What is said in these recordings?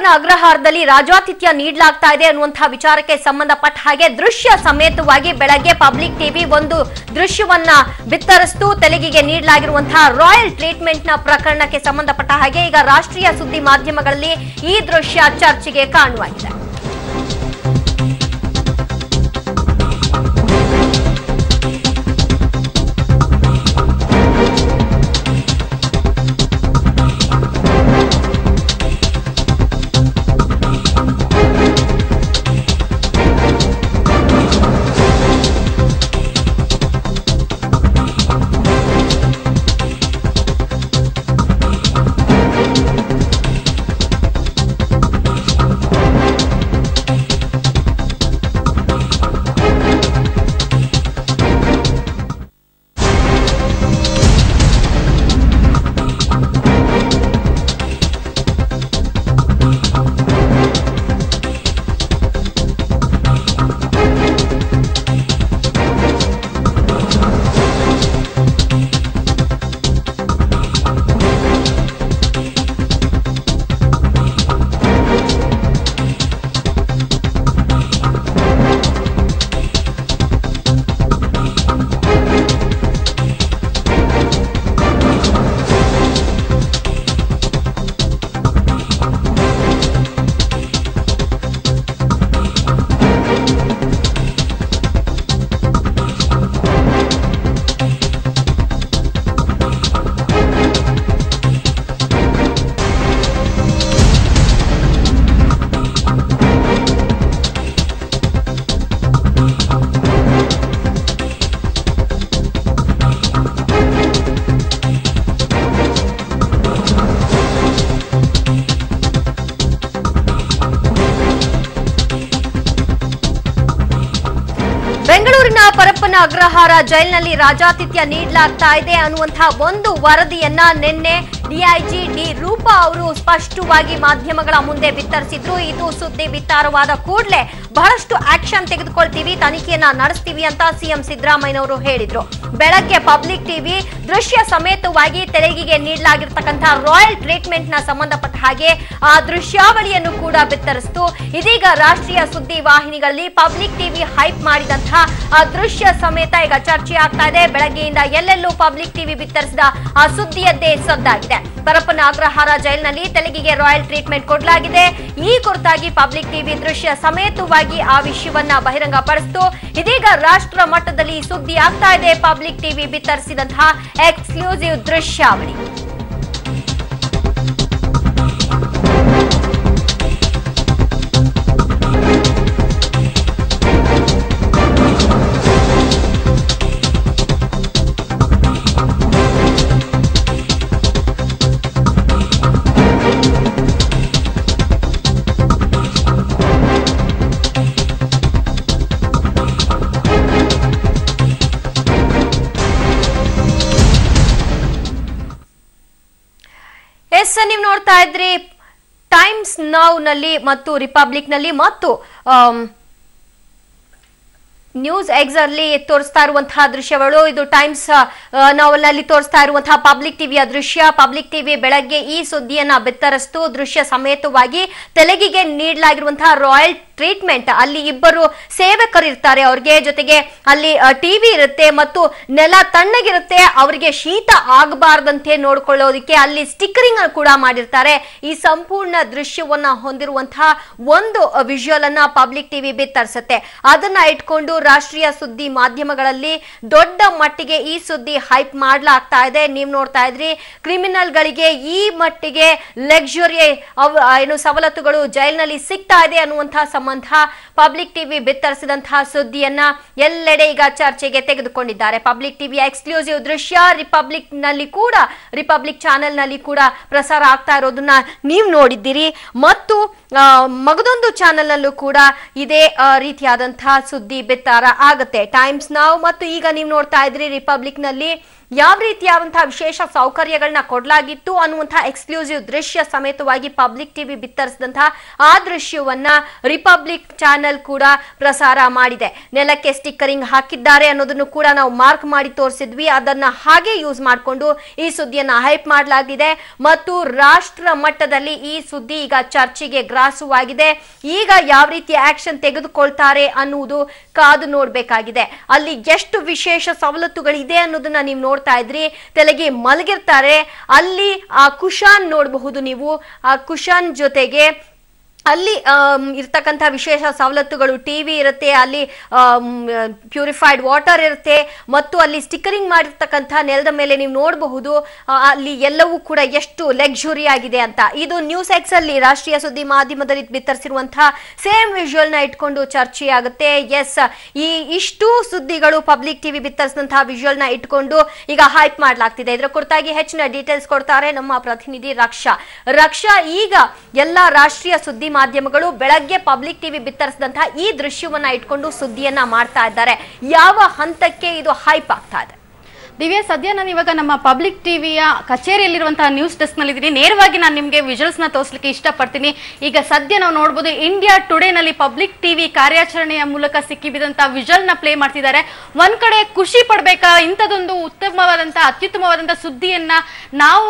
ಪರಪ್ಪನ ಅಗ್ರಹಾರದಲ್ಲಿ ರಾಜಾತಿಥ್ಯ ನೀಡಲಾಗ್ತಾ ಇದೆ ಅನ್ನುವಂತಹ ವಿಚಾರಕ್ಕೆ ಸಂಬಂಧಪಟ್ಟ ಹಾಗೆ ದೃಶ್ಯ ಸಮೇತವಾಗಿ ಬೆಳಗ್ಗೆ ಪಬ್ಲಿಕ್ ಟಿವಿ ಒಂದು ದೃಶ್ಯವನ್ನ ಬಿತ್ತರಿಸಿತು. ತೆಲುಗಿಗೆ ನೀಡಲಾಗಿರುವಂತಹ ರಾಯಲ್ ಟ್ರೀಟ್ಮೆಂಟ್ ನ ಪ್ರಕರಣಕ್ಕೆ ಸಂಬಂಧಪಟ್ಟ ಹಾಗೆ ಈಗ ರಾಷ್ಟ್ರೀಯ ಸುದ್ದಿ ಮಾಧ್ಯಮಗಳಲ್ಲಿ ಈ ದೃಶ್ಯ ಚರ್ಚೆಗೆ ಕಾರಣವಾಗಿದೆ. ಬೆಂಗಳೂರಿನ ಪರಪ್ಪನ ಅಗ್ರಹಾರ ಜೈಲಿನಲ್ಲಿ ರಾಜಾತಿಥ್ಯ ನೀಡಲಾಗ್ತಾ ಇದೆ ಅನ್ನುವಂತಹ ಒಂದು ವರದಿಯನ್ನ ನಿನ್ನೆ ಡಿಐಜಿ ಡಿ ರೂಪಾ ಅವರು ಸ್ಪಷ್ಟವಾಗಿ ಮಾಧ್ಯಮಗಳ ಮುಂದೆ ಬಿತ್ತರಿಸಿದ್ರು. ಇದು ಸುದ್ದಿ ಬಿತ್ತಾರವಾದ ಕೂಡಲೇ ಬಹಳಷ್ಟು ಆಕ್ಷನ್ ತೆಗೆದುಕೊಳ್ತೀವಿ, ತನಿಖೆಯನ್ನ ನಡೆಸ್ತೀವಿ ಅಂತ ಸಿಎಂ ಸಿದ್ದರಾಮಯ್ಯನವರು ಹೇಳಿದ್ರು. ಬೆಳಗ್ಗೆ ಪಬ್ಲಿಕ್ ಟಿವಿ ದೃಶ್ಯ ಸಮೇತವಾಗಿ ತೆಲುಗಿಗೆ ನೀಡಲಾಗಿರ್ತಕ್ಕಂತಹ ರಾಯಲ್ ಟ್ರೀಟ್ಮೆಂಟ್ ನ ಸಂಬಂಧಪಟ್ಟ ಹಾಗೆ ಆ ದೃಶ್ಯಾವಳಿಯನ್ನು ಕೂಡ ಬಿತ್ತರಿಸಿತು. ಇದೀಗ ರಾಷ್ಟ್ರೀಯ ಸುದ್ದಿ ವಾಹಿನಿಗಳಲ್ಲಿ ಪಬ್ಲಿಕ್ ಟಿವಿ ಹೈಪ್ ಮಾಡಿದಂತಹ ಆ ದೃಶ್ಯ ಸಮೇತ ಈಗ ಚರ್ಚೆ ಆಗ್ತಾ ಇದೆ. ಬೆಳಗ್ಗೆಯಿಂದ ಎಲ್ಲೆಲ್ಲೂ ಪಬ್ಲಿಕ್ ಟಿವಿ ಬಿತ್ತರಿಸಿದ ಆ ಸುದ್ದಿಯದ್ದೇ ಸದ್ದಾಗಿದೆ. ಪರಪ್ಪನ ಅಗ್ರಹಾರ ಜೈಲಿನಲ್ಲಿ ತೆಲುಗಿಗೆ ರಾಯಲ್ ಟ್ರೀಟ್ಮೆಂಟ್ ಕೊಡಲಾಗಿದೆ. ಈ ಕುರಿತಾಗಿ ಪಬ್ಲಿಕ್ ಟಿವಿ ದೃಶ್ಯ ಸಮೇತವಾಗಿ ಆ ವಿಷಯವನ್ನ ಬಹಿರಂಗಪಡಿಸಿತು. ಇದೀಗ ರಾಷ್ಟ್ರ ಮಟ್ಟದಲ್ಲಿ ಸುದ್ದಿ ಆಗ್ತಾ ಇದೆ ಪಬ್ಲಿಕ್ ಟಿವಿ ಬಿತ್ತರಿಸಿದಂತಹ ಎಕ್ಸ್ಕ್ಲೂಸಿವ್ ದೃಶ್ಯಾವಳಿ. ನೀವು ನೋಡ್ತಾ ಇದ್ರಿ ಟೈಮ್ಸ್ ನೌ ನಲ್ಲಿ ಮತ್ತು ರಿಪಬ್ಲಿಕ್ ನಲ್ಲಿ ಮತ್ತು ನ್ಯೂಸ್ ಎಕ್ಸ್ ಅಲ್ಲಿ ತೋರಿಸ್ತಾ ಇರುವಂತಹ ದೃಶ್ಯಗಳು. ಇದು ಟೈಮ್ಸ್ ನಲ್ಲಿ ತೋರಿಸ್ತಾ ಇರುವಂತಹ ಪಬ್ಲಿಕ್ ಟಿವಿಯ ದೃಶ್ಯ. ಪಬ್ಲಿಕ್ ಟಿವಿ ಬೆಳಗ್ಗೆ ಈ ಸುದ್ದಿಯನ್ನ ಬಿತ್ತರಿಸಿತು. ದೃಶ್ಯ ಸಮೇತವಾಗಿ ತೆಲುಗಿಗೆ ನೀಡಲಾಗಿರುವಂತಹ ರಾಯಲ್ ಟ್ರೀಟ್ಮೆಂಟ್, ಅಲ್ಲಿ ಇಬ್ಬರು ಸೇವಕರಿರ್ತಾರೆ, ಅವ್ರಿಗೆ ಜೊತೆಗೆ ಅಲ್ಲಿ ಟಿವಿ ಇರುತ್ತೆ ಮತ್ತು ನೆಲ ತಣ್ಣಗಿರುತ್ತೆ, ಅವರಿಗೆ ಶೀತ ಆಗಬಾರ್ದಂತೆ ನೋಡ್ಕೊಳ್ಳೋದಕ್ಕೆ ಅಲ್ಲಿ ಸ್ಟಿಕ್ಕರಿಂಗ್ ಕೂಡ ಮಾಡಿರ್ತಾರೆ. ಈ ಸಂಪೂರ್ಣ ದೃಶ್ಯವನ್ನ ಹೊಂದಿರುವಂತಹ ಒಂದು ವಿಜುವಲ್ ಅನ್ನ ಪಬ್ಲಿಕ್ ಟಿವಿ ಬಿತ್ತರಿಸುತ್ತೆ. ಅದನ್ನ ಇಟ್ಕೊಂಡು ರಾಷ್ಟ್ರೀಯ ಸುದ್ದಿ ಮಾಧ್ಯಮಗಳಲ್ಲಿ ದೊಡ್ಡ ಮಟ್ಟಿಗೆ ಈ ಸುದ್ದಿ ಹೈಪ್ ಮಾಡಲಾಗ್ತಾ ಇದೆ. ನೀವು ನೋಡ್ತಾ ಇದ್ರಿ, ಕ್ರಿಮಿನಲ್ ಗಳಿಗೆ ಈ ಮಟ್ಟಿಗೆ ಲಕ್ಸುರಿ ಏನು ಸವಲತ್ತುಗಳು ಜೈಲಿನಲ್ಲಿ ಸಿಗ್ತಾ ಇದೆ ಅನ್ನುವಂತಹ ಸಂಬಂಧ ಪಬ್ಲಿಕ್ ಟಿವಿ ಬಿತ್ತರಿಸಿದಂತಹ ಸುದ್ದಿಯನ್ನ ಎಲ್ಲೆಡೆ ಈಗ ಚರ್ಚೆಗೆ ತೆಗೆದುಕೊಂಡಿದ್ದಾರೆ. ಪಬ್ಲಿಕ್ ಟಿವಿಯ ಎಕ್ಸ್ಕ್ಲೂಸಿವ್ ದೃಶ್ಯ ರಿಪಬ್ಲಿಕ್ ಚಾನೆಲ್ ನಲ್ಲಿ ಕೂಡ ಪ್ರಸಾರ ಆಗ್ತಾ ಇರೋದನ್ನ ನೀವು ನೋಡಿದ್ದೀರಿ ಮತ್ತು ಮಗದೊಂದು ಚಾನೆಲ್ ನಲ್ಲೂ ಕೂಡ ಇದೇ ರೀತಿಯಾದಂತಹ ಸುದ್ದಿ ಬಿತ್ತಾರ ಆಗುತ್ತೆ. ಟೈಮ್ಸ್ ನೌ ಮತ್ತು ಈಗ ನೀವು ನೋಡ್ತಾ ಇದ್ರಿ ರಿಪಬ್ಲಿಕ್ ನಲ್ಲಿ ಯಾವ ರೀತಿಯಾದಂತಹ ವಿಶೇಷ ಸೌಕರ್ಯಗಳನ್ನ ಕೊಡಲಾಗಿತ್ತು ಅನ್ನುವಂತಹ ಎಕ್ಸ್ಕ್ಲೂಸಿವ್ ದೃಶ್ಯ ಸಮೇತವಾಗಿ ಪಬ್ಲಿಕ್ ಟಿವಿ ಬಿತ್ತರಿಸಿದಂತಹ ಆ ದೃಶ್ಯವನ್ನ ರಿಪಬ್ಲಿಕ್ ಚಾನೆಲ್ ಕೂಡ ಪ್ರಸಾರ ಮಾಡಿದೆ. ನೆಲಕ್ಕೆ ಸ್ಟಿಕ್ಕರಿಂಗ್ ಹಾಕಿದ್ದಾರೆ ಅನ್ನೋದನ್ನು ಕೂಡ ನಾವು ಮಾರ್ಕ್ ಮಾಡಿ ತೋರಿಸಿದ್ವಿ. ಅದನ್ನ ಹಾಗೆ ಯೂಸ್ ಮಾಡಿಕೊಂಡು ಈ ಸುದ್ದಿಯನ್ನ ಹೈಪ್ ಮಾಡಲಾಗಿದೆ ಮತ್ತು ರಾಷ್ಟ್ರ ಮಟ್ಟದಲ್ಲಿ ಈ ಸುದ್ದಿ ಈಗ ಚರ್ಚೆಗೆ ಗ್ರಾಸವಾಗಿದೆ. ಈಗ ಯಾವ ರೀತಿ ಆಕ್ಷನ್ ತೆಗೆದುಕೊಳ್ತಾರೆ ಅನ್ನುವುದು ಕಾದು ನೋಡ್ಬೇಕಾಗಿದೆ. ಅಲ್ಲಿ ಎಷ್ಟು ವಿಶೇಷ ಸವಲತ್ತುಗಳಿದೆ ಅನ್ನೋದನ್ನ ನೀವು ನೋಡ್ತಾ ಇದ್ರಿ. ತೆಲಗಿ ಮಲಗಿರ್ತಾರೆ, ಅಲ್ಲಿ ಆ ಕುಶಾನ್ ನೋಡಬಹುದು ನೀವು. ಆ ಕುಶಾನ್ ಜೊತೆಗೆ ಅಲ್ಲಿ ಇರ್ತಕ್ಕಂಥ ವಿಶೇಷ ಸವಲತ್ತುಗಳು, ಟಿವಿ ಇರುತ್ತೆ, ಅಲ್ಲಿ ಪ್ಯೂರಿಫೈಡ್ ವಾಟರ್ ಇರುತ್ತೆ ಮತ್ತು ಅಲ್ಲಿ ಸ್ಟಿಕ್ಕರಿಂಗ್ ಮಾಡಿರ್ತಕ್ಕಂಥ ನೆಲದ ಮೇಲೆ ನೀವು ನೋಡಬಹುದು ಅಲ್ಲಿ ಎಲ್ಲವೂ ಕೂಡ ಎಷ್ಟು ಲಕ್ಸುರಿ ಆಗಿದೆ ಅಂತ. ಇದು ನ್ಯೂಸ್ ಎಕ್ಸ್ ಅಲ್ಲಿ ರಾಷ್ಟ್ರೀಯ ಸುದ್ದಿ ಮಾಧ್ಯಮದಲ್ಲಿ ಬಿತ್ತರಿಸಿರುವಂತಹ ಸೇಮ್ ವಿಜುವಲ್ ನ ಇಟ್ಕೊಂಡು ಚರ್ಚೆ ಆಗುತ್ತೆ. ಎಸ್, ಈ ಇಷ್ಟು ಸುದ್ದಿಗಳು ಪಬ್ಲಿಕ್ ಟಿವಿ ಬಿತ್ತರಿಸಿದಂತಹ ವಿಜುವಲ್ ನ ಇಟ್ಕೊಂಡು ಈಗ ಹೈಪ್ ಮಾಡಲಾಗ್ತಿದೆ. ಇದರ ಕುರಿತಾಗಿ ಹೆಚ್ಚಿನ ಡೀಟೇಲ್ಸ್ ಕೊಡ್ತಾರೆ ನಮ್ಮ ಪ್ರತಿನಿಧಿ ರಕ್ಷಾ. ಈಗ ಎಲ್ಲಾ ರಾಷ್ಟ್ರೀಯ ಸುದ್ದಿ ಮಾಧ್ಯಮಗಳು ಬೆಳಗ್ಗೆ ಪಬ್ಲಿಕ್ ಟಿವಿ ಬಿತ್ತರಿಸಿದಂತಹ ಈ ದೃಶ್ಯವನ್ನ ಇಟ್ಕೊಂಡು ಸುದ್ದಿಯನ್ನ ಮಾಡ್ತಾ ಇದ್ದಾರೆ. ಯಾವ ಹಂತಕ್ಕೆ ಇದು ಹೈಪ್ ಆಗ್ತಾ ಇದೆ? ದಿವ್ಯಾ, ಸದ್ಯ ನಾನು ಇವಾಗ ನಮ್ಮ ಪಬ್ಲಿಕ್ ಟಿವಿಯ ಕಚೇರಿಯಲ್ಲಿರುವಂತಹ ನ್ಯೂಸ್ ಡೆಸ್ಕ್ ನಲ್ಲಿ ಇದ್ದೀನಿ. ನೇರವಾಗಿ ನಾನು ನಿಮಗೆ ವಿಜುವಲ್ಸ್ ನ ತೋರಿಸಲಿಕ್ಕೆ ಇಷ್ಟಪಡ್ತೀನಿ. ಈಗ ಸದ್ಯ ನಾವು ನೋಡಬಹುದು ಇಂಡಿಯಾ ಟುಡೇ ನಲ್ಲಿ ಪಬ್ಲಿಕ್ ಟಿವಿ ಕಾರ್ಯಾಚರಣೆಯ ಮೂಲಕ ಸಿಕ್ಕಿಬಿದಂತಹ ವಿಜುವಲ್ ನ ಪ್ಲೇ ಮಾಡ್ತಿದ್ದಾರೆ. ಒಂದ್ ಕಡೆ ಖುಷಿ ಪಡ್ಬೇಕಾ, ಇಂಥದೊಂದು ಅತ್ಯುತ್ತಮವಾದಂತಹ ಸುದ್ದಿಯನ್ನ ನಾವು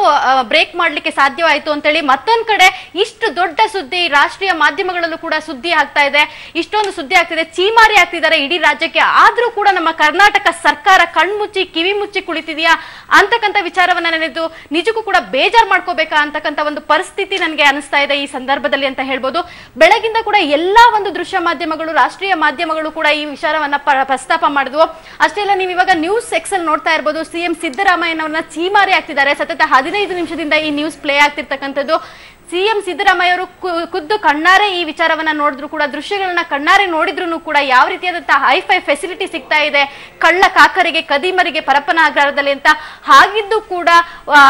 ಬ್ರೇಕ್ ಮಾಡ್ಲಿಕ್ಕೆ ಸಾಧ್ಯವಾಯಿತು ಅಂತೇಳಿ. ಮತ್ತೊಂದ್ ಕಡೆ ಇಷ್ಟು ದೊಡ್ಡ ಸುದ್ದಿ ರಾಷ್ಟ್ರೀಯ ಮಾಧ್ಯಮಗಳಲ್ಲೂ ಕೂಡ ಸುದ್ದಿ ಆಗ್ತಾ ಇದೆ. ಇಷ್ಟೊಂದು ಸುದ್ದಿ ಆಗ್ತಿದೆ, ಚೀಮಾರಿ ಆಗ್ತಿದ್ದಾರೆ ಇಡೀ ರಾಜ್ಯಕ್ಕೆ. ಆದ್ರೂ ಕೂಡ ನಮ್ಮ ಕರ್ನಾಟಕ ಸರ್ಕಾರ ಕಣ್ಮುಚ್ಚಿ ಕಿವಿ ಮುಚ್ಚಿ ಕುಳಿತಿದೆಯಾ ಅಂತಕ್ಕಂಥ ವಿಚಾರವನ್ನ ನೆನೆದು ನಿಜಕ್ಕೂ ಕೂಡ ಬೇಜಾರ್ ಮಾಡ್ಕೋಬೇಕಾ ಅಂತಕ್ಕಂಥ ಒಂದು ಪರಿಸ್ಥಿತಿ ನನಗೆ ಅನಿಸ್ತಾ ಇದೆ ಈ ಸಂದರ್ಭದಲ್ಲಿ ಅಂತ ಹೇಳ್ಬೋದು. ಬೆಳಗಿಂದ ಕೂಡ ಎಲ್ಲಾ ಒಂದು ದೃಶ್ಯ ಮಾಧ್ಯಮಗಳು, ರಾಷ್ಟ್ರೀಯ ಮಾಧ್ಯಮಗಳು ಕೂಡ ಈ ವಿಚಾರವನ್ನ ಪ್ರಸ್ತಾಪ ಮಾಡಿದ್ವು. ಅಷ್ಟೇ ಅಲ್ಲ, ನೀವು ಇವಾಗ ನ್ಯೂಸ್ ಎಕ್ಸ್ ಅಲ್ಲಿ ನೋಡ್ತಾ ಇರಬಹುದು, ಸಿಎಂ ಸಿದ್ದರಾಮಯ್ಯನವರನ್ನ ಚೀಮಾರಿ ಆಗ್ತಿದ್ದಾರೆ. ಸತತ 15 ನಿಮಿಷದಿಂದ ಈ ನ್ಯೂಸ್ ಪ್ಲೇ ಆಗ್ತಿರ್ತಕ್ಕಂಥದ್ದು. ಸಿಎಂ ಸಿದ್ದರಾಮಯ್ಯ ಅವರು ಖುದ್ದು ಕಣ್ಣಾರೆ ಈ ವಿಚಾರವನ್ನ ನೋಡಿದ್ರು ಕೂಡ, ದೃಶ್ಯಗಳನ್ನ ಕಣ್ಣಾರೆ ನೋಡಿದ್ರು ಕೂಡ ಯಾವ ರೀತಿಯಾದಂತಹ ಹೈಫೈ ಫೆಸಿಲಿಟಿ ಸಿಗ್ತಾ ಇದೆ ಕಳ್ಳ ಕಾಕರಿಗೆ ಕದಿಮರಿಗೆ ಪರಪ್ಪನ ಅಗ್ರಹಾರದಲ್ಲಿ ಅಂತ. ಹಾಗಿದ್ದು ಕೂಡ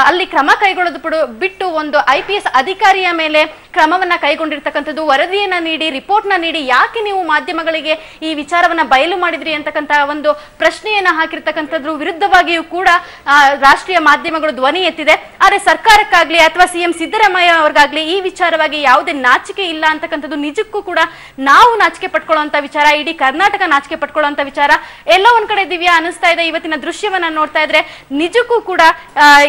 ಅಲ್ಲಿ ಕ್ರಮ ಕೈಗೊಳ್ಳೋದು ಬಿಟ್ಟು ಒಂದು IPS ಅಧಿಕಾರಿಯ ಮೇಲೆ ಕ್ರಮವನ್ನ ಕೈಗೊಂಡಿರ್ತಕ್ಕಂಥದ್ದು, ವರದಿಯನ್ನ ನೀಡಿ, ರಿಪೋರ್ಟ್ ನ ನೀಡಿ, ಯಾಕೆ ನೀವು ಮಾಧ್ಯಮಗಳಿಗೆ ಈ ವಿಚಾರವನ್ನ ಬಯಲು ಮಾಡಿದ್ರಿ ಅಂತಕ್ಕಂಥ ಒಂದು ಪ್ರಶ್ನೆಯನ್ನ ಹಾಕಿರ್ತಕ್ಕಂಥದ್ರ ವಿರುದ್ಧವಾಗಿಯೂ ಕೂಡ ರಾಷ್ಟ್ರೀಯ ಮಾಧ್ಯಮಗಳು ಧ್ವನಿ ಎತ್ತಿದೆ. ಆದ್ರೆ ಸರ್ಕಾರಕ್ಕಾಗ್ಲಿ ಅಥವಾ ಸಿಎಂ ಸಿದ್ದರಾಮಯ್ಯ ಅವ್ರಿಗಾಗ್ಲಿ ಈ ವಿಚಾರವಾಗಿ ಯಾವುದೇ ನಾಚಿಕೆ ಇಲ್ಲ ಅಂತಕ್ಕಂಥದ್ದು ನಿಜಕ್ಕೂ ಕೂಡ ನಾವು ನಾಚಿಕೆ ಪಟ್ಕೊಳ್ಳುವಂತ ವಿಚಾರ, ಇಡೀ ಕರ್ನಾಟಕ ನಾಚಿಕೆ ಪಟ್ಕೊಳ್ಳುವಂತ ವಿಚಾರ. ಎಲ್ಲೋ ಒಂದ್ ಕಡೆ ದಿವ್ಯಾ ಅನಿಸ್ತಾ ಇದೆ, ಇವತ್ತಿನ ದೃಶ್ಯವನ್ನ ನೋಡ್ತಾ ಇದ್ರೆ ನಿಜಕ್ಕೂ ಕೂಡ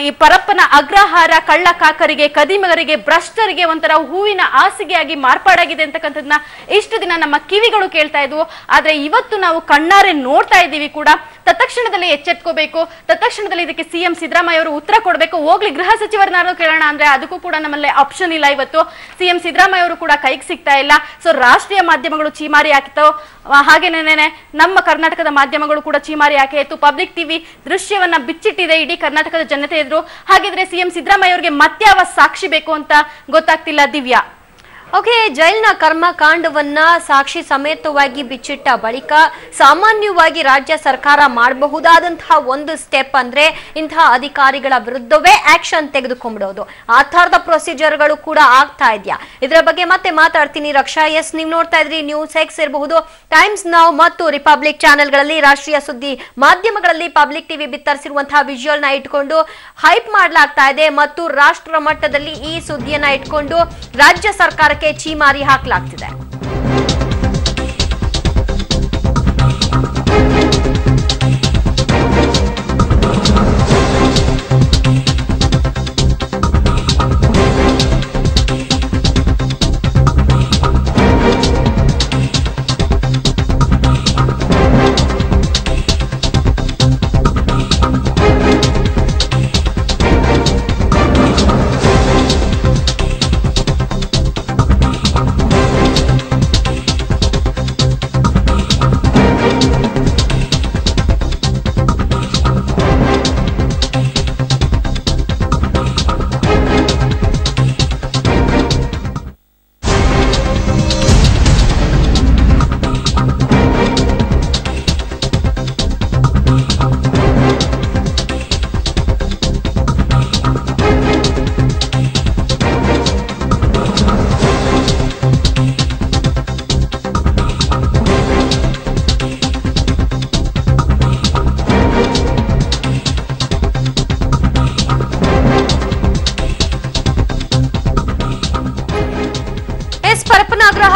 ಈ ಪರಪ್ಪನ ಅಗ್ರಹಾರ ಕಳ್ಳ ಕಾಕರಿಗೆ ಕದಿಮಗರಿಗೆ ಭ್ರಷ್ಟರಿಗೆ ಒಂಥರ ಹೂವಿನ ಹಾಸಿಗೆಯಾಗಿ ಮಾರ್ಪಾಡಾಗಿದೆ ಅಂತಕ್ಕಂಥದ್ದನ್ನ ಇಷ್ಟು ದಿನ ನಮ್ಮ ಕಿವಿಗಳು ಕೇಳ್ತಾ ಇದ್ವು. ಆದ್ರೆ ಇವತ್ತು ನಾವು ಕಣ್ಣಾರೆ ನೋಡ್ತಾ ಇದ್ದೀವಿ ಕೂಡ. ತತ್ಕ್ಷಣದಲ್ಲಿ ಎಚ್ಚೆತ್ಕೋಬೇಕು, ತತ್ಕ್ಷಣದಲ್ಲಿ ಇದಕ್ಕೆ ಸಿಎಂ ಸಿದ್ದರಾಮಯ್ಯ ಅವರು ಉತ್ತರ ಕೊಡಬೇಕು. ಹೋಗ್ಲಿ ಗೃಹ ಸಚಿವರನ್ನಾರು ಕೇಳೋಣ ಅಂದ್ರೆ ಅದಕ್ಕೂ ಕೂಡ ನಮ್ಮಲ್ಲಿ ಆಪ್ಷನ್ ಇಲ್ಲ. ಇವತ್ತು ಸಿಎಂ ಸಿದ್ದರಾಮಯ್ಯ ಅವರು ಕೂಡ ಕೈಗೆ ಸಿಗ್ತಾ ಇಲ್ಲ. ಸೊ ರಾಷ್ಟ್ರೀಯ ಮಾಧ್ಯಮಗಳು ಚೀಮಾರಿ ಹಾಕಿತ್ತು, ಹಾಗೇನೇನೆ ನಮ್ಮ ಕರ್ನಾಟಕದ ಮಾಧ್ಯಮಗಳು ಕೂಡ ಚೀಮಾರಿ ಹಾಕಿತ್ತು. ಪಬ್ಲಿಕ್ ಟಿವಿ ದೃಶ್ಯವನ್ನ ಬಿಚ್ಚಿಟ್ಟಿದೆ ಇಡೀ ಕರ್ನಾಟಕದ ಜನತೆ ಎದುರು. ಹಾಗಿದ್ರೆ ಸಿಎಂ ಸಿದ್ದರಾಮಯ್ಯ ಅವರಿಗೆ ಮತ್ಯಾವ ಸಾಕ್ಷಿ ಬೇಕು ಅಂತ ಗೊತ್ತಾಗ್ತಿಲ್ಲ ದಿವ್ಯಾ. ಓಕೆ, ಜೈಲ್ನ ಕರ್ಮಕಾಂಡವನ್ನ ಸಾಕ್ಷಿ ಸಮೇತವಾಗಿ ಬಿಚ್ಚಿಟ್ಟ ಬಳಿಕ ಸಾಮಾನ್ಯವಾಗಿ ರಾಜ್ಯ ಸರ್ಕಾರ ಮಾಡಬಹುದಾದಂತಹ ಒಂದು ಸ್ಟೆಪ್ ಅಂದ್ರೆ ಇಂತಹ ಅಧಿಕಾರಿಗಳ ವಿರುದ್ಧವೇ ಆಕ್ಷನ್ ತೆಗೆದುಕೊಂಡ್ಬಿಡೋದು. ಆ ತರದ ಪ್ರೊಸೀಜರ್ಗಳು ಕೂಡ ಆಗ್ತಾ ಇದೆಯಾ? ಇದರ ಬಗ್ಗೆ ಮತ್ತೆ ಮಾತಾಡ್ತೀನಿ ರಕ್ಷಾ. ಎಸ್, ನೀವು ನೋಡ್ತಾ ಇದ್ರಿ ನ್ಯೂಸ್ ಎಕ್ಸ್ ಇರಬಹುದು, ಟೈಮ್ಸ್ ನೌ ಮತ್ತು ರಿಪಬ್ಲಿಕ್ ಚಾನೆಲ್ಗಳಲ್ಲಿ, ರಾಷ್ಟ್ರೀಯ ಸುದ್ದಿ ಮಾಧ್ಯಮಗಳಲ್ಲಿ ಪಬ್ಲಿಕ್ ಟಿವಿ ಬಿತ್ತರಿಸಿರುವಂತಹ ವಿಜುವಲ್ ನ ಇಟ್ಕೊಂಡು ಹೈಪ್ ಮಾಡಲಾಗ್ತಾ ಇದೆ ಮತ್ತು ರಾಷ್ಟ್ರ ಮಟ್ಟದಲ್ಲಿ ಈ ಸುದ್ದಿಯನ್ನ ಇಟ್ಕೊಂಡು ರಾಜ್ಯ ಸರ್ಕಾರಕ್ಕೆ ಚೀಮಾರಿ ಹಾಕಲಾಗ್ತಿದೆ.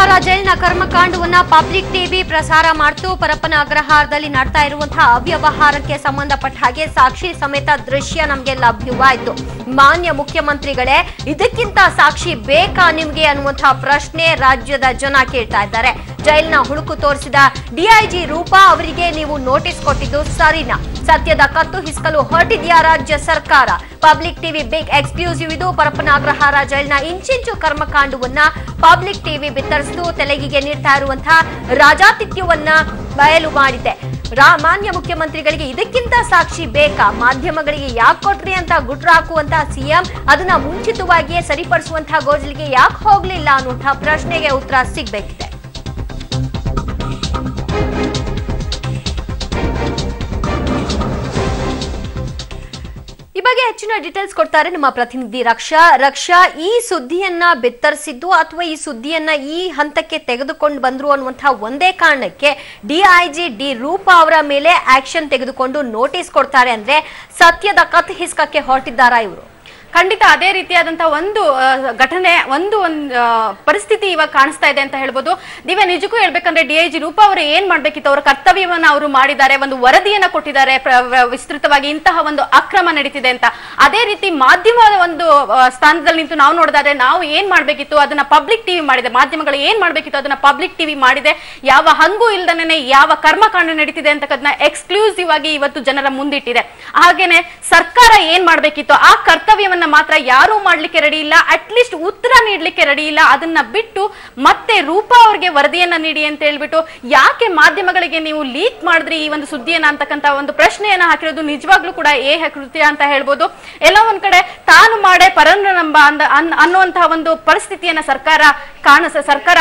ಅಗ್ರಹಾರ ಜೈಲಿನ ಕರ್ಮಕಾಂಡವನ್ನ ಪಬ್ಲಿಕ್ ಟಿವಿ ಪ್ರಸಾರ ಮಾಡ್ತು. ಪರಪ್ಪನ ಅಗ್ರಹಾರದಲ್ಲಿ ನಡ್ತಾ ಇರುವಂತಹ ಅವ್ಯವಹಾರಕ್ಕೆ ಸಂಬಂಧಪಟ್ಟ ಹಾಗೆ ಸಾಕ್ಷಿ ಸಮೇತ ದೃಶ್ಯ ನಮಗೆ ಲಭ್ಯವಾಯಿತು. ಮಾನ್ಯ ಮುಖ್ಯಮಂತ್ರಿಗಳೇ, ಇದಕ್ಕಿಂತ ಸಾಕ್ಷಿ ಬೇಕಾ ನಿಮ್ಗೆ ಅನ್ನುವಂತಹ ಪ್ರಶ್ನೆ ರಾಜ್ಯದ ಜನ ಕೇಳ್ತಾ ಇದ್ದಾರೆ. ಜೈಲಿನ ಹುಳುಕು ತೋರಿಸಿದ ಡಿಐಜಿ ರೂಪಾ ಅವರಿಗೆ ನೀವು ನೋಟಿಸ್ ಕೊಟ್ಟಿದ್ದು ಸರಿನಾ? ಸತ್ಯದ ಕತ್ತು ಹಿಸ್ಕಲು ಹೊರಟಿದೆಯಾ ರಾಜ್ಯ ಸರ್ಕಾರ? ಪಬ್ಲಿಕ್ ಟಿವಿ ಬಿಗ್ ಎಕ್ಸ್ಕ್ಲೂಸಿವ್ ಇದು. ಪರಪ್ಪನ ಅಗ್ರಹಾರ ಜೈಲಿನ ಇಂಚಿಂಚು ಕರ್ಮಕಾಂಡವನ್ನ ಪಬ್ಲಿಕ್ ಟಿವಿ ಬಿತ್ತರಿಸಿದ್ದು ತೆಲಗಿಗೆ ನೀಡ್ತಾ ಇರುವಂತಹ ರಾಜಾತಿಥ್ಯವನ್ನ ಬಯಲು ಮಾಡಿದೆ. ಮಾನ್ಯ ಮುಖ್ಯಮಂತ್ರಿಗಳಿಗೆ ಇದಕ್ಕಿಂತ ಸಾಕ್ಷಿ ಬೇಕಾ? ಮಾಧ್ಯಮಗಳಿಗೆ ಯಾಕೆ ಕೊಟ್ರಿ ಅಂತ ಗುಟ್ರ ಹಾಕುವಂತಹ ಸಿಎಂ ಅದನ್ನ ಮುಂಚಿತವಾಗಿಯೇ ಸರಿಪಡಿಸುವಂತಹ ಗೋಜಲಿಗೆ ಯಾಕೆ ಹೋಗ್ಲಿಲ್ಲ ಅನ್ನುವಂತಹ ಪ್ರಶ್ನೆಗೆ ಉತ್ತರ ಸಿಗ್ಬೇಕಿದೆ. ಈ ಬಗ್ಗೆ ಹೆಚ್ಚಿನ ಡೀಟೇಲ್ಸ್ ಕೊಡ್ತಾರೆ ನಮ್ಮ ಪ್ರತಿನಿಧಿ ರಕ್ಷಾ. ಈ ಸುದ್ದಿಯನ್ನ ಬಿತ್ತರಿಸಿದ್ದು ಅಥವಾ ಈ ಸುದ್ದಿಯನ್ನ ಈ ಹಂತಕ್ಕೆ ತೆಗೆದುಕೊಂಡು ಬಂದ್ರು ಅನ್ನುವಂತಹ ಒಂದೇ ಕಾರಣಕ್ಕೆ ಡಿಐಜಿ ರೂಪಾ ಅವರ ಮೇಲೆ ಆಕ್ಷನ್ ತೆಗೆದುಕೊಂಡು ನೋಟಿಸ್ ಕೊಡ್ತಾರೆ ಅಂದ್ರೆ ಸತ್ಯದ ಕತ್ ಹಿಸ್ಕಕ್ಕೆ ಹೊರಟಿದ್ದಾರಾ ಇವರು? ಖಂಡಿತ ಅದೇ ರೀತಿಯಾದಂತಹ ಒಂದು ಘಟನೆ, ಒಂದು ಪರಿಸ್ಥಿತಿ ಇವಾಗ ಕಾಣಿಸ್ತಾ ಇದೆ ಅಂತ ಹೇಳ್ಬೋದು. ದಿವ್ಯ, ನಿಜಕ್ಕೂ ಹೇಳ್ಬೇಕಂದ್ರೆ ಡಿಐಜಿ ರೂಪಾ ಅವರು ಏನ್ ಮಾಡ್ಬೇಕಿತ್ತು, ಅವರ ಕರ್ತವ್ಯವನ್ನ ಅವರು ಮಾಡಿದ್ದಾರೆ, ಒಂದು ವರದಿಯನ್ನ ಕೊಟ್ಟಿದ್ದಾರೆ ವಿಸ್ತೃತವಾಗಿ ಇಂತಹ ಒಂದು ಅಕ್ರಮ ನಡೀತಿದೆ ಅಂತ. ಅದೇ ರೀತಿ ಮಾಧ್ಯಮದ ಒಂದು ಸ್ಥಾನದಲ್ಲಿ ನಿಂತು ನಾವು ನೋಡಿದ್ರೆ ನಾವು ಏನ್ ಮಾಡ್ಬೇಕಿತ್ತು ಅದನ್ನ ಪಬ್ಲಿಕ್ ಟಿವಿ ಮಾಡಿದೆ. ಮಾಧ್ಯಮಗಳು ಏನ್ ಮಾಡ್ಬೇಕಿತ್ತು ಅದನ್ನ ಪಬ್ಲಿಕ್ ಟಿವಿ ಮಾಡಿದೆ. ಯಾವ ಹಂಗು ಇಲ್ದನೆ ಯಾವ ಕರ್ಮಕಾಂಡ ನಡೀತಿದೆ ಅಂತಕ್ಕದನ್ನ ಎಕ್ಸ್ಕ್ಲೂಸಿವ್ ಆಗಿ ಇವತ್ತು ಜನರ ಮುಂದಿಟ್ಟಿದೆ. ಹಾಗೇನೆ ಸರ್ಕಾರ ಏನ್ ಮಾಡ್ಬೇಕಿತ್ತು ಆ ಕರ್ತವ್ಯವನ್ನ ಮಾತ್ರ ಯಾರು ಮಾಡ್ಲಿಕ್ಕೆ ರೆಡಿ ಇಲ್ಲ, ಅಟ್ಲೀಸ್ಟ್ ಉತ್ತರ ನೀಡ್ಲಿಕ್ಕೆ ರೆಡಿ ಇಲ್ಲ. ಅದನ್ನ ಬಿಟ್ಟು ಮತ್ತೆ ರೂಪಾ ಅವ್ರಿಗೆ ವರದಿಯನ್ನ ನೀಡಿ ಅಂತ ಹೇಳ್ಬಿಟ್ಟು ಯಾಕೆ ಮಾಧ್ಯಮಗಳಿಗೆ ನೀವು ಲೀಕ್ ಮಾಡಿದ್ರಿ ಈ ಒಂದು ಸುದ್ದಿಯನ್ನ ಅಂತಕ್ಕಂತ ಒಂದು ಪ್ರಶ್ನೆಯನ್ನ ಹಾಕಿರೋದು ನಿಜವಾಗ್ಲೂ ಕೂಡ ಕೃತ್ಯ ಅಂತ ಹೇಳ್ಬೋದು. ಎಲ್ಲ ಒಂದ್ ಕಡೆ ತಾನು ಮಾಡೇ ಪರನ್ನು ನಂಬ ಅನ್ನುವಂತಹ ಒಂದು ಪರಿಸ್ಥಿತಿಯನ್ನ ಸರ್ಕಾರ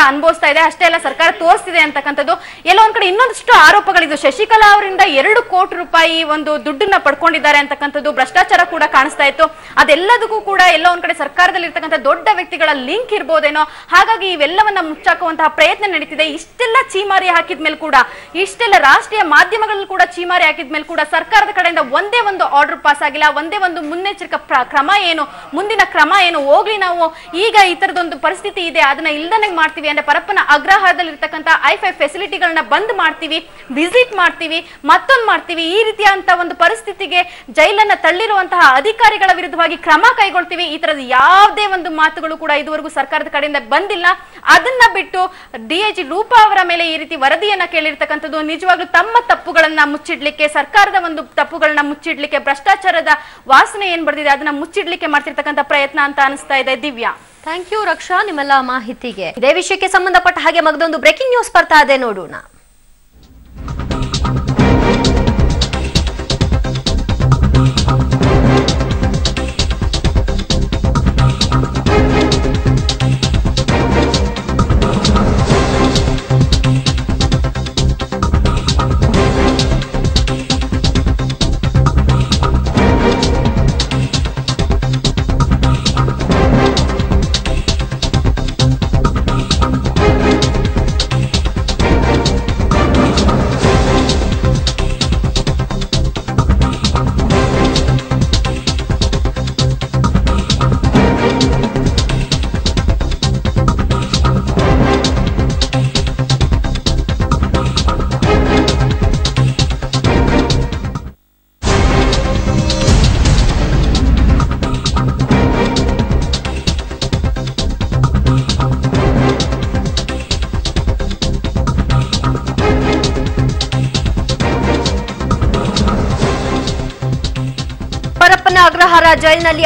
ಅನುಭವಿಸ್ತಾ ಇದೆ. ಅಷ್ಟೇ ಅಲ್ಲ, ಸರ್ಕಾರ ತೋರಿಸ್ತಿದೆ ಅಂತಕ್ಕಂಥದ್ದು. ಎಲ್ಲ ಒಂದ್ ಕಡೆ ಇನ್ನೊಂದಷ್ಟು ಆರೋಪಗಳಿದ್ದು ಶಶಿಕಲಾ ಅವರಿಂದ 2 ಕೋಟಿ ರೂಪಾಯಿ ಒಂದು ದುಡ್ಡನ್ನ ಪಡ್ಕೊಂಡಿದ್ದಾರೆ ಅಂತಕ್ಕಂಥದ್ದು, ಭ್ರಷ್ಟಾಚಾರ ಕೂಡ ಕಾಣಿಸ್ತಾ ಇತ್ತು. ಅದೆಲ್ಲದಕ್ಕೂ ಕೂಡ ಎಲ್ಲ ಒಂದ್ ಕಡೆ ಸರ್ಕಾರದಲ್ಲಿ ಇರ್ತಕ್ಕಂಥ ದೊಡ್ಡ ವ್ಯಕ್ತಿಗಳ ಲಿಂಕ್ ಇರ್ಬೋದೇನೋ. ಹಾಗಾಗಿ ಇವೆಲ್ಲವನ್ನ ಮುಚ್ಚಾಕುವಂತಹ ಪ್ರಯತ್ನ ನಡೀತಿದೆ. ಇಷ್ಟೆಲ್ಲ ಚೀಮಾರಿ ಹಾಕಿದ್ಮೇಲೆ ಕೂಡ, ಇಷ್ಟೆಲ್ಲ ರಾಷ್ಟ್ರೀಯ ಮಾಧ್ಯಮಗಳಲ್ಲಿ ಕೂಡ ಚೀಮಾರಿ ಹಾಕಿದ್ಮೇಲೆ ಕೂಡ ಸರ್ಕಾರದ ಕಡೆಯಿಂದ ಒಂದೇ ಒಂದು ಆರ್ಡರ್ ಪಾಸ್ ಆಗಿಲ್ಲ, ಒಂದೇ ಒಂದು ಮುನ್ನೆಚ್ಚರಿಕಾ ಕ್ರಮ ಏನು, ಮುಂದಿನ ಕ್ರಮ ಏನು, ಹೋಗ್ಲಿ ನಾವು ಈಗ ಈ ತರದೊಂದು ಪರಿಸ್ಥಿತಿ ಇದೆ ಅದನ್ನ ಇಲ್ದನೆ ಮಾಡ್ತೀವಿ ಅಂದ್ರೆ ಪರಪ್ಪನ ಅಗ್ರಹಾರದಲ್ಲಿ ಇರ್ತಕ್ಕಂಥ ಐಫೈ ಫೆಸಿಲಿಟಿಗಳನ್ನ ಬಂದ್ ಮಾಡ್ತೀವಿ, ವಿಸಿಟ್ ಮಾಡ್ತೀವಿ, ಮತ್ತೊಂದು ಮಾಡ್ತೀವಿ, ಈ ರೀತಿಯಂತ ಒಂದು ಪರಿಸ್ಥಿತಿಗೆ ಜೈಲನ್ನ ತಳ್ಳಿರುವಂತಹ ಅಧಿಕಾರಿಗಳ ವಿರುದ್ಧವಾಗಿ ಕ್ರಮ ಕೈಗೊಳ್ತೀವಿ. ಈ ತರದ ಯಾವುದೇ ಒಂದು ಮಾತುಗಳು ಕೂಡ ಇದುವರೆಗೂ ಸರ್ಕಾರದ ಕಡೆಯಿಂದ ಬಂದಿಲ್ಲ. ಅದನ್ನ ಬಿಟ್ಟು ಡಿಐಜಿ ರೂಪಾ ಅವರ ಮೇಲೆ ಈ ರೀತಿ ವರದಿಯನ್ನ ಕೇಳಿರ್ತಕ್ಕಂಥದ್ದು ನಿಜವಾಗ್ಲೂ ತಮ್ಮ ತಪ್ಪುಗಳನ್ನ ಮುಚ್ಚಿಡ್ಲಿಕ್ಕೆ, ಸರ್ಕಾರದ ಒಂದು ತಪ್ಪುಗಳನ್ನ ಮುಚ್ಚಿಡ್ಲಿಕ್ಕೆ, ಭ್ರಷ್ಟಾಚಾರದ ವಾಸನೆ ಏನ್ ಬರ್ದಿದೆ ಅದನ್ನ ಮುಚ್ಚಿಡ್ಲಿಕ್ಕೆ ಮಾಡ್ತಿರ್ತಕ್ಕಂಥ ಪ್ರಯತ್ನ ಅಂತ ಅನಿಸ್ತಾ ಇದೆ. ದಿವ್ಯಾ, ಥ್ಯಾಂಕ್ ಯು ರಕ್ಷಾ ನಿಮ್ಮೆಲ್ಲ ಮಾಹಿತಿಗೆ. ಇದೇ ವಿಷಯಕ್ಕೆ ಸಂಬಂಧಪಟ್ಟ ಹಾಗೆ ಮಗದೊಂದು ಬ್ರೇಕಿಂಗ್ ನ್ಯೂಸ್ ಬರ್ತಾ ಇದೆ, ನೋಡೋಣ. ಅಗ್ರಹಾರ ಜೈಲಿನಲ್ಲಿ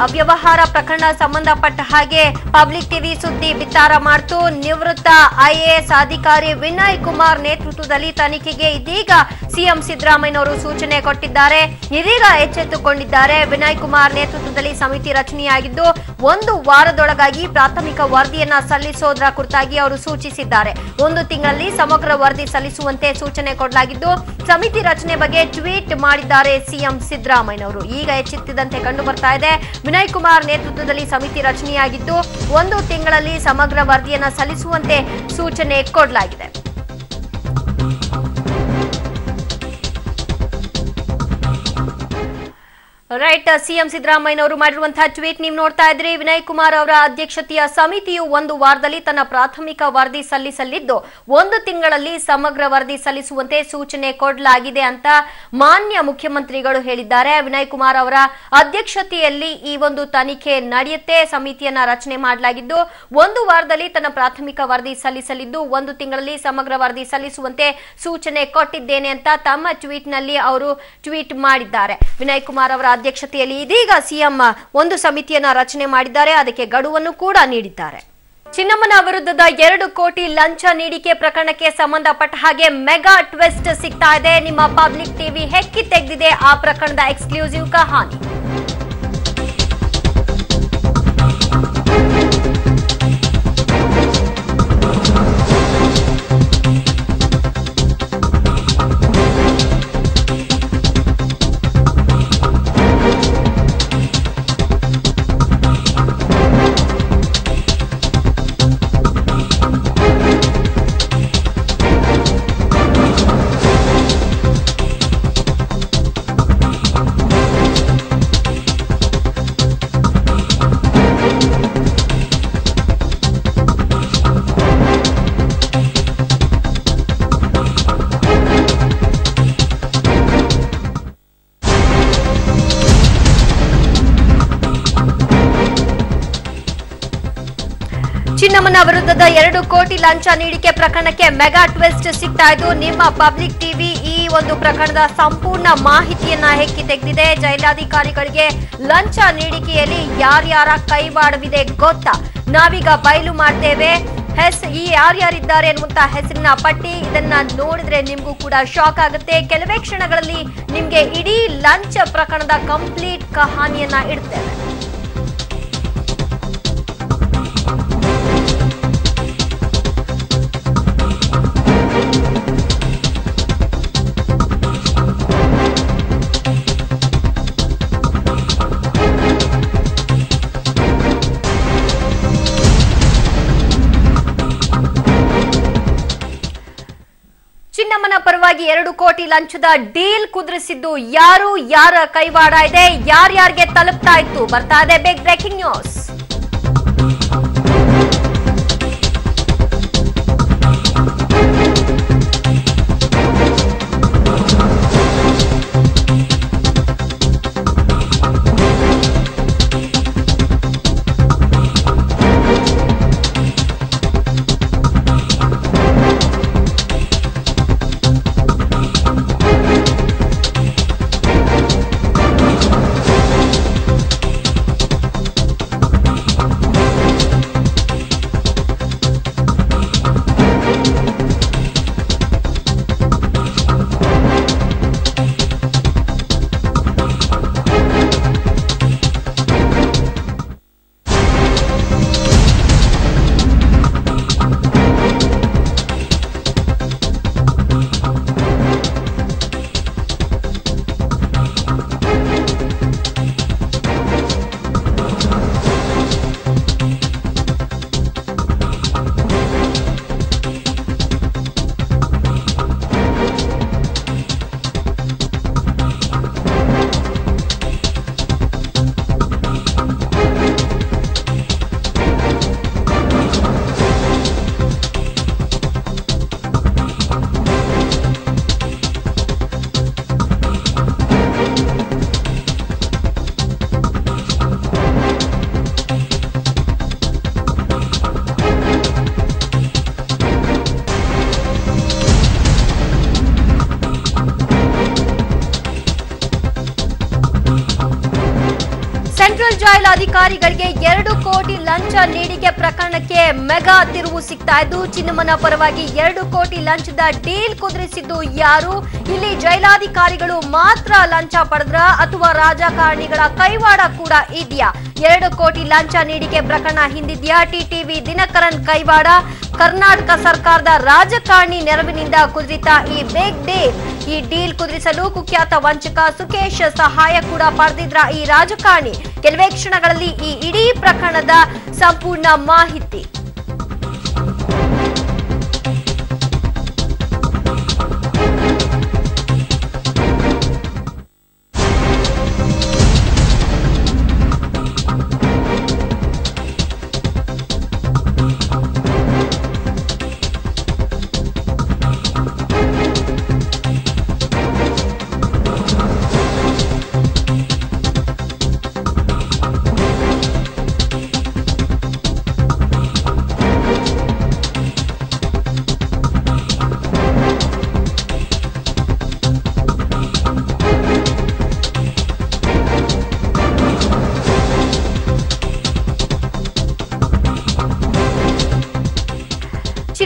ಅವ್ಯವಹಾರ ಪ್ರಕರಣ ಸಂಬಂಧಪಟ್ಟ ಹಾಗೆ ಪಬ್ಲಿಕ್ ಟಿವಿ ಸುದ್ದಿ ಬಿತ್ತಾರ ಮಾಡ್ತು. ನಿವೃತ್ತ ಐಎಎಸ್ ಅಧಿಕಾರಿ ವಿನಯ್ ಕುಮಾರ್ ನೇತೃತ್ವದಲ್ಲಿ ತನಿಖೆಗೆ ಇದೀಗ ಸಿಎಂ ಸಿದ್ದರಾಮಯ್ಯನವರು ಸೂಚನೆ ಕೊಟ್ಟಿದ್ದಾರೆ. ಇದೀಗ ಎಚ್ಚೆತ್ತುಕೊಂಡಿದ್ದಾರೆ. ವಿನಯ್ ಕುಮಾರ್ ನೇತೃತ್ವದಲ್ಲಿ ಸಮಿತಿ ರಚನೆಯಾಗಿದ್ದು 1 ವಾರದೊಳಗಾಗಿ ಪ್ರಾಥಮಿಕ ವರದಿಯನ್ನ ಸಲ್ಲಿಸೋದರ ಕುರಿತಾಗಿ ಅವರು ಸೂಚಿಸಿದ್ದಾರೆ. 1 ತಿಂಗಳಲ್ಲಿ ಸಮಗ್ರ ವರದಿ ಸಲ್ಲಿಸುವಂತೆ ಸೂಚನೆ ಕೊಡಲಾಗಿದ್ದು ಸಮಿತಿ ರಚನೆ ಬಗ್ಗೆ ಟ್ವೀಟ್ ಮಾಡಿದ್ದಾರೆ ಸಿಎಂ ಸಿದ್ದರಾಮಯ್ಯನವರು. ಈಗ ಎಚ್ಚೆತ್ತಿದಂತೆ ಕಂಡು ಬರ್ತಾ ಇದೆ. ವಿನಯ್ ಕುಮಾರ್ ನೇತೃತ್ವದಲ್ಲಿ ಸಮಿತಿ ರಚನೆಯಾಗಿದ್ದು 1 ತಿಂಗಳಲ್ಲಿ ಸಮಗ್ರ ವರದಿಯನ್ನ ಸಲ್ಲಿಸುವಂತೆ ಸೂಚನೆ ಕೊಡಲಾಗಿದೆ. ರೈಟ್. ಸಿಎಂ ಸಿದ್ದರಾಮಯ್ಯನವರು ಮಾಡಿರುವಂತಹ ಟ್ವೀಟ್ ನೀವು ನೋಡ್ತಾ ಇದ್ರಿ. ವಿನಯ್ ಕುಮಾರ್ ಅವರ ಅಧ್ಯಕ್ಷತೆಯ ಸಮಿತಿಯು 1 ವಾರದಲ್ಲಿ ತನ್ನ ಪ್ರಾಥಮಿಕ ವರದಿ ಸಲ್ಲಿಸಲಿದ್ದು 1 ತಿಂಗಳಲ್ಲಿ ಸಮಗ್ರ ವರದಿ ಸಲ್ಲಿಸುವಂತೆ ಸೂಚನೆ ಕೊಡಲಾಗಿದೆ ಅಂತ ಮಾನ್ಯ ಮುಖ್ಯಮಂತ್ರಿಗಳು ಹೇಳಿದ್ದಾರೆ. ವಿನಯ್ ಕುಮಾರ್ ಅವರ ಅಧ್ಯಕ್ಷತೆಯಲ್ಲಿ ಈ ಒಂದು ತನಿಖೆ ನಡೆಯುತ್ತೆ. ಸಮಿತಿಯನ್ನ ರಚನೆ ಮಾಡಲಾಗಿದ್ದು 1 ವಾರದಲ್ಲಿ ತನ್ನ ಪ್ರಾಥಮಿಕ ವರದಿ ಸಲ್ಲಿಸಲಿದ್ದು 1 ತಿಂಗಳಲ್ಲಿ ಸಮಗ್ರ ವರದಿ ಸಲ್ಲಿಸುವಂತೆ ಸೂಚನೆ ಕೊಟ್ಟಿದ್ದೇನೆ ಅಂತ ತಮ್ಮ ಟ್ವೀಟ್ ನಲ್ಲಿ ಅವರು ಟ್ವೀಟ್ ಮಾಡಿದ್ದಾರೆ. ವಿನಯ್ ಕುಮಾರ್ ಅವರ ಅಧ್ಯಕ್ಷತೆಯಲ್ಲಿ ಇದೀಗ ಸಿಎಂ ಒಂದು ಸಮಿತಿಯನ್ನ ರಚನೆ ಮಾಡಿದ್ದಾರೆ. ಅದಕ್ಕೆ ಗಡುವನ್ನು ಕೂಡ ನೀಡಿದ್ದಾರೆ. ಚಿನ್ನಮ್ಮನ ವಿರುದ್ಧದ 2 ಕೋಟಿ ಲಂಚ ನೀಡಿಕೆ ಪ್ರಕರಣಕ್ಕೆ ಸಂಬಂಧಪಟ್ಟ ಹಾಗೆ ಮೆಗಾ ಟ್ವಿಸ್ಟ್ ಸಿಗ್ತಾ ಇದೆ. ನಿಮ್ಮ ಪಬ್ಲಿಕ್ ಟಿವಿ ಹೆಕ್ಕಿ ತೆಗೆದಿದೆ ಆ ಪ್ರಕರಣದ ಎಕ್ಸ್ಕ್ಲೂಸಿವ್ ಕಹಾನಿ. ಚಿನ್ನಮ್ಮನ ವಿರುದ್ಧದ 2 ಕೋಟಿ ಲಂಚ ನೀಡಿಕೆ ಪ್ರಕರಣಕ್ಕೆ ಮೆಗಾ ಟ್ವಿಸ್ಟ್ ಸಿಗ್ತಾ ಇದ್ದು ನಿಮ್ಮ ಪಬ್ಲಿಕ್ ಟಿವಿ ಈ ಒಂದು ಪ್ರಕರಣದ ಸಂಪೂರ್ಣ ಮಾಹಿತಿಯನ್ನ ಹೆಕ್ಕಿ ತೆಗೆದಿದೆ. ಜೈಲಾಧಿಕಾರಿಗಳಿಗೆ ಲಂಚ ನೀಡಿಕೆಯಲ್ಲಿ ಯಾರ್ಯಾರ ಕೈವಾಡವಿದೆ ಗೊತ್ತಾ? ನಾವೀಗ ಬಯಲು ಮಾಡ್ತೇವೆ. ಈ ಯಾರ್ಯಾರಿದ್ದಾರೆ ಅನ್ನುವಂತ ಹೆಸರಿನ ಪಟ್ಟಿ. ಇದನ್ನ ನೋಡಿದ್ರೆ ನಿಮ್ಗೂ ಕೂಡ ಶಾಕ್ ಆಗುತ್ತೆ. ಕೆಲವೇ ಕ್ಷಣಗಳಲ್ಲಿ ನಿಮ್ಗೆ ಇಡೀ ಲಂಚ ಪ್ರಕರಣದ ಕಂಪ್ಲೀಟ್ ಕಹಾನಿಯನ್ನ ಇಡ್ತೇವೆ. ಚಿನ್ನಮ್ಮನ ಪರವಾಗಿ 2 ಕೋಟಿ ಲಂಚದ ಡೀಲ್ ಕುದುರಿಸಿದ್ದು ಯಾರು? ಯಾರ ಕೈವಾಡ ಇದೆ? ಯಾರ್ಯಾರಿಗೆ ತಲುಪ್ತಾ ಇತ್ತು? ಬರ್ತಾ ಇದೆ big breaking news. Central jail ಅಧಿಕಾರಿಗಳಿಗೆ 2 ಕೋಟಿ ಲಂಚ ನೀಡಿಕೆ ಪ್ರಕರಣಕ್ಕೆ ಮೆಗಾ ತಿರುವು ಸಿಗ್ತಾ ಇದ್ದು ಚಿನ್ನಮ್ಮನ ಪರವಾಗಿ 2 ಕೋಟಿ ಲಂಚದ ಡೀಲ್ ಕುದುರಿಸಿದ್ದು ಯಾರು? ಇಲ್ಲಿ ಜೈಲಾಧಿಕಾರಿಗಳು ಮಾತ್ರ ಲಂಚ ಪಡೆದ್ರ ಅಥವಾ ರಾಜಕಾರಣಿಗಳ ಕೈವಾಡ ಕೂಡ ಇದೆಯಾ? 2 ಕೋಟಿ ಲಂಚ ನೀಡಿಕೆ ಪ್ರಕರಣ ಹಿಂದಿದ್ಯಾ? ಟಿಟಿವಿ ದಿನಕರನ್ ಕೈವಾಡ? ಕರ್ನಾಟಕ ಸರ್ಕಾರದ ರಾಜಕಾರಣಿ ನೆರವಿನಿಂದ ಕುದುರಿತ ಈ ಬಿಗ್ ಡೀಲ್. ಈ ಡೀಲ್ ಕುದುರಿಸಲು ಕುಖ್ಯಾತ ವಂಚಕ ಸುಕೇಶ್ ಸಹಾಯ ಕೂಡ ಪಡೆದಿದ್ರ ಈ ರಾಜಕಾರಣಿ. ಕೆಲವೇ ಕ್ಷಣಗಳಲ್ಲಿ ಈ ಇಡೀ ಪ್ರಕರಣದ ಸಂಪೂರ್ಣ ಮಾಹಿತಿ.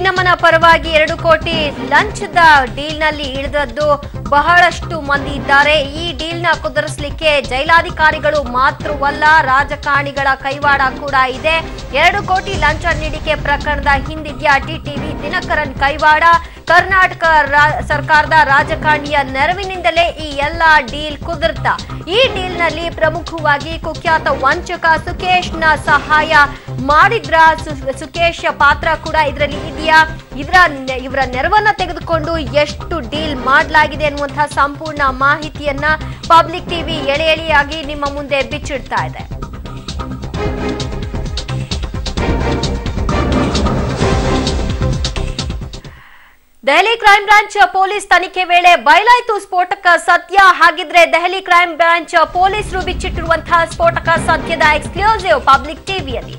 ಚಿನ್ನಮ್ಮನ ಪರವಾಗಿ 2 ಕೋಟಿ ಲಂಚದ ಡೀಲ್ನಲ್ಲಿ ಇಳಿದದ್ದು ಬಹಳಷ್ಟು ಮಂದಿ ಇದ್ದಾರೆ. ಈ ಡೀಲ್ನ ಕುದುರಿಸಲಿಕ್ಕೆ ಜೈಲಾಧಿಕಾರಿಗಳು ಮಾತ್ರವಲ್ಲ, ರಾಜಕಾರಣಿಗಳ ಕೈವಾಡ ಕೂಡ ಇದೆ. 2 ಕೋಟಿ ಲಂಚ ನೀಡಿಕೆ ಪ್ರಕರಣದ ಹಿಂದಿದ್ಯಾ ಟಿಟಿವಿ ದಿನಕರನ್ ಕೈವಾಡ. ಕರ್ನಾಟಕ ಸರ್ಕಾರದ ರಾಜಕಾರಣಿಯ ನೆರವಿನಿಂದಲೇ ಈ ಎಲ್ಲ ಡೀಲ್ ಕುದುರ್ತಾ. ಈ ಡೀಲ್ನಲ್ಲಿ ಪ್ರಮುಖವಾಗಿ ಕುಖ್ಯಾತ ವಂಚಕ ಸುಕೇಶ್ನ ಸಹಾಯ ಮಾಡಿದ್ರ ಸುಕೇಶ್ ಪಾತ್ರ ಕೂಡ ಇದರಲ್ಲಿ ಇದೆಯಾ, ಇವರ ನೆರವನ್ನ ತೆಗೆದುಕೊಂಡು ಎಷ್ಟು ಡೀಲ್ ಮಾಡಲಾಗಿದೆ ಅನ್ನುವಂತಹ ಸಂಪೂರ್ಣ ಮಾಹಿತಿಯನ್ನ ಪಬ್ಲಿಕ್ ಟಿವಿ ಎಳೆ ಎಳೆಯಾಗಿ ನಿಮ್ಮ ಮುಂದೆ ಬಿಚ್ಚಿಡ್ತಾ ಇದೆ. ದೆಹಲಿ ಕ್ರೈಂ ಬ್ರಾಂಚ್ ಪೊಲೀಸ್ ತನಿಖೆ ವೇಳೆ ಬಯಲಾಯಿತು ಸ್ಫೋಟಕ ಸತ್ಯ. ಹಾಗಿದ್ರೆ ದೆಹಲಿ ಕ್ರೈಂ ಬ್ರಾಂಚ್ ಪೊಲೀಸರು ಬಿಚ್ಚಿಟ್ಟಿರುವಂತಹ ಸ್ಫೋಟಕ ಸತ್ಯದ ಎಕ್ಸ್ಕ್ಲೂಸಿವ್ ಪಬ್ಲಿಕ್ ಟಿವಿಯಲ್ಲಿ.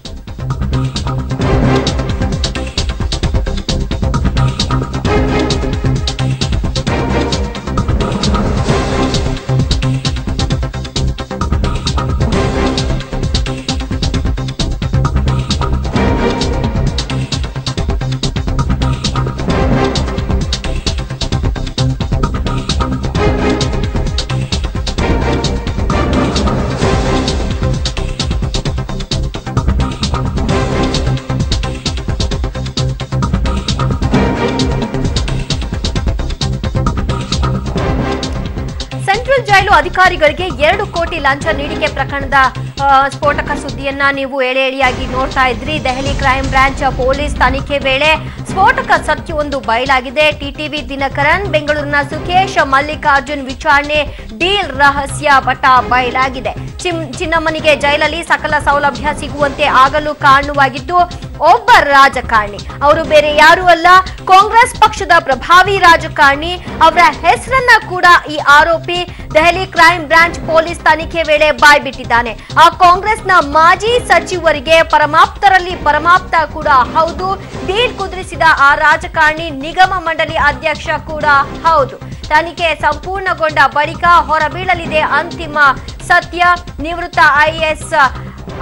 ಜೈಲು ಅಧಿಕಾರಿಗಳಿಗೆ 2 ಕೋಟಿ ಲಂಚ ನೀಡಿಕೆ ಪ್ರಕರಣದ ಸ್ಫೋಟಕ ಸುದ್ದಿಯನ್ನ ನೀವು ಎಳೆ ಎಳೆಯಾಗಿ ನೋಡ್ತಾ ಇದ್ರಿ. ದೆಹಲಿ ಕ್ರೈಂ ಬ್ರಾಂಚ್ ಪೊಲೀಸ್ ತನಿಖೆ ವೇಳೆ ಸ್ಫೋಟಕ ಸತ್ಯವೊಂದು ಬಯಲಾಗಿದೆ. ಟಿಟಿವಿ ದಿನಕರನ್, ಬೆಂಗಳೂರಿನ ಸುಕೇಶ್, ಮಲ್ಲಿಕಾರ್ಜುನ್ ವಿಚಾರಣೆ ಡೀಲ್ ರಹಸ್ಯ ಬಯಲಾಗಿದೆ. ಚಿನ್ನಮ್ಮನಿಗೆ ಜೈಲಲ್ಲಿ ಸಕಲ ಸೌಲಭ್ಯ ಸಿಗುವಂತೆ ಆಗಲು ಕಾರಣವಾಗಿದ್ದು ಒಬ್ಬ ರಾಜಕಾರಣಿ. ಅವರು ಬೇರೆ ಯಾರು ಅಲ್ಲ, ಕಾಂಗ್ರೆಸ್ ಪಕ್ಷದ ಪ್ರಭಾವಿ ರಾಜಕಾರಣಿ. ಅವರ ಹೆಸರನ್ನ ಕೂಡ ಈ ಆರೋಪಿ ದೆಹಲಿ ಕ್ರೈಂ ಬ್ರಾಂಚ್ ಪೊಲೀಸ್ ತನಿಖೆ ವೇಳೆ ಬಾಯ್ಬಿಟ್ಟಿದ್ದಾನೆ. ಆ ಕಾಂಗ್ರೆಸ್ನ ಮಾಜಿ ಸಚಿವರಿಗೆ ಪರಮಾಪ್ತರಲ್ಲಿ ಪರಮಾಪ್ತ ಕೂಡ ಹೌದು. ಡೀಲ್ ಕುದುರಿಸಿದ ಆ ರಾಜಕಾರಣಿ ನಿಗಮ ಮಂಡಳಿ ಅಧ್ಯಕ್ಷ ಕೂಡ ಹೌದು. ತನಿಖೆ ಸಂಪೂರ್ಣಗೊಂಡ ಬಳಿಕ ಹೊರಬೀಳಲಿದೆ ಅಂತಿಮ ಸತ್ಯ. ನಿವೃತ್ತ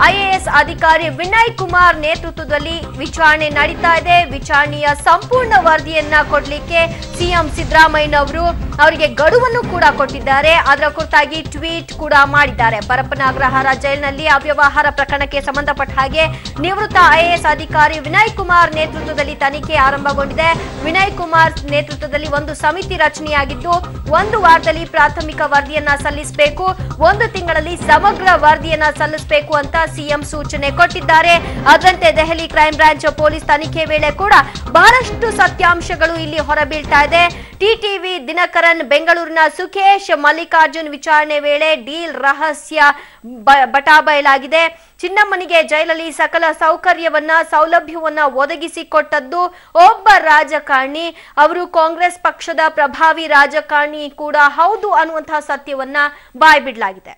ಐಎಎಸ್ ಅಧಿಕಾರಿ ವಿನಯ್ ಕುಮಾರ್ ನೇತೃತ್ವದಲ್ಲಿ ವಿಚಾರಣೆ ನಡೀತಾ ಇದೆ. ವಿಚಾರಣೆಯ ಸಂಪೂರ್ಣ ವರದಿಯನ್ನ ಕೊಡ್ಲಿಕ್ಕೆ ಸಿಎಂ ಸಿದ್ದರಾಮಯ್ಯನವರು ಅವರಿಗೆ ಗಡುವನ್ನು ಕೂಡ ಕೊಟ್ಟಿದ್ದಾರೆ. ಅದರ ಕುರಿತಾಗಿ ಟ್ವೀಟ್ ಕೂಡ ಮಾಡಿದ್ದಾರೆ. ಪರಪ್ಪನ ಅಗ್ರಹಾರ ಜೈಲಿನಲ್ಲಿ ಅವ್ಯವಹಾರ ಪ್ರಕರಣಕ್ಕೆ ಸಂಬಂಧಪಟ್ಟ ಹಾಗೆ ನಿವೃತ್ತ ಐಎಎಸ್ ಅಧಿಕಾರಿ ವಿನಯ್ ಕುಮಾರ್ ನೇತೃತ್ವದಲ್ಲಿ ತನಿಖೆ ಆರಂಭಗೊಂಡಿದೆ. ವಿನಯ್ ಕುಮಾರ್ ನೇತೃತ್ವದಲ್ಲಿ ಒಂದು ಸಮಿತಿ ರಚನೆಯಾಗಿದ್ದು 1 ವಾರದಲ್ಲಿ ಪ್ರಾಥಮಿಕ ವರದಿಯನ್ನ ಸಲ್ಲಿಸಬೇಕು, 1 ತಿಂಗಳಲ್ಲಿ ಸಮಗ್ರ ವರದಿಯನ್ನ ಸಲ್ಲಿಸಬೇಕು ಅಂತ ಸಿಎಂ ಸೂಚನೆ ಕೊಟ್ಟಿದ್ದಾರೆ. ಅದರಂತೆ ದೆಹಲಿ ಕ್ರೈಂ ಬ್ರಾಂಚ್ ಪೊಲೀಸ್ ತನಿಖೆ ವೇಳೆ ಕೂಡ ಬಹಳಷ್ಟು ಸತ್ಯಾಂಶಗಳು ಇಲ್ಲಿ ಹೊರಬೀಳ್ತಾ ಇದೆ. ಟಿಟಿವಿ ದಿನಕರನ್, ಬೆಂಗಳೂರಿನ ಸುಕೇಶ್, ಮಲ್ಲಿಕಾರ್ಜುನ್ ವಿಚಾರಣೆ ವೇಳೆ ಡೀಲ್ ರಹಸ್ಯ ಬಯಲಾಗಿದೆ. ಚಿನ್ನಮ್ಮನಿಗೆ ಜೈಲಲ್ಲಿ ಸಕಲ ಸೌಲಭ್ಯವನ್ನ ಒದಗಿಸಿಕೊಟ್ಟದ್ದು ಒಬ್ಬ ರಾಜಕಾರಣಿ. ಅವರು ಕಾಂಗ್ರೆಸ್ ಪಕ್ಷದ ಪ್ರಭಾವಿ ರಾಜಕಾರಣಿ ಕೂಡ ಹೌದು ಅನ್ನುವಂತಹ ಸತ್ಯವನ್ನ ಬಾಯ್ಬಿಡಲಾಗಿದೆ.